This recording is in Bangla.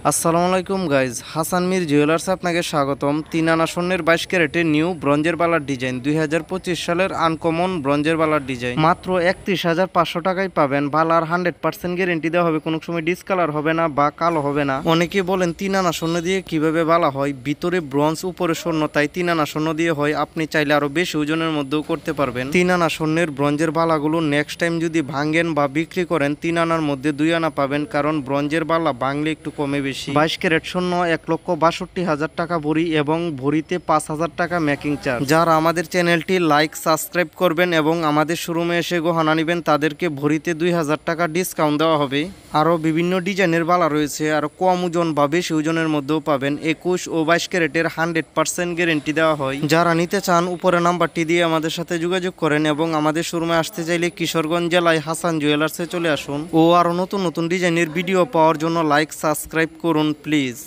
আসসালামু আলাইকুম গাইজ, হাসান মির জুয়েলার্স আপনাকে স্বাগতম। 3 আনা স্বর্ণের 22 ক্যারেটের নিউ ব্রঞ্জের বালার ডিজাইন 2025 সালের আনকমন ব্রঞ্জের বালার ডিজাইন মাত্র 31,500 টাকায় পাবেন। বালার 100% গ্যারেন্টি দেওয়া হবে, কোনো সময় ডিসকালার হবে না বা কালো হবে না। অনেকে বলেন 3 আনা স্বর্ণ দিয়ে কিভাবে বালা হয়, ভিতরে ব্রঞ্জ উপরে স্বর্ণ, তাই 3 আনা স্বর্ণ দিয়ে হয়। আপনি চাইলে আরো বেশি ওজনের মধ্যেও করতে পারবেন। 3 আনা স্বর্ণের ব্রঞ্জের বালাগুলো নেক্সট টাইম যদি ভাঙেন বা বিক্রি করেন 3 আনার মধ্যে 2 আনা পাবেন, কারণ ব্রঞ্জের বালা ভাঙলে একটু কমে বেশি। 22 ক্যারেট স্বর্ণ 1,62,000 টাকা ভরি এবং ভরিতে 5,000 টাকা মেকিং চার্জ। যারা আমাদের চ্যানেলটি লাইক সাবস্ক্রাইব করবেন এবং আমাদের শোরুমে এসে গহনা নেবেন তাদেরকে ভরিতে 2,000 টাকা ডিসকাউন্ট দেওয়া হবে। আরও বিভিন্ন ডিজাইনের বালা রয়েছে, আরও কম ওজন বা বেশি ওজনের মধ্যেও পাবেন। 21 ও 22 ক্যারেটের 100% গ্যারেন্টি দেওয়া হয়। যারা নিতে চান উপরে নাম্বারটি দিয়ে আমাদের সাথে যোগাযোগ করেন এবং আমাদের শোরুমে আসতে চাইলে কিশোরগঞ্জ জেলায় হাসান জুয়েলার্সে চলে আসুন। ও আরও নতুন নতুন ডিজাইনের ভিডিও পাওয়ার জন্য লাইক সাবস্ক্রাইব করুন প্লিজ।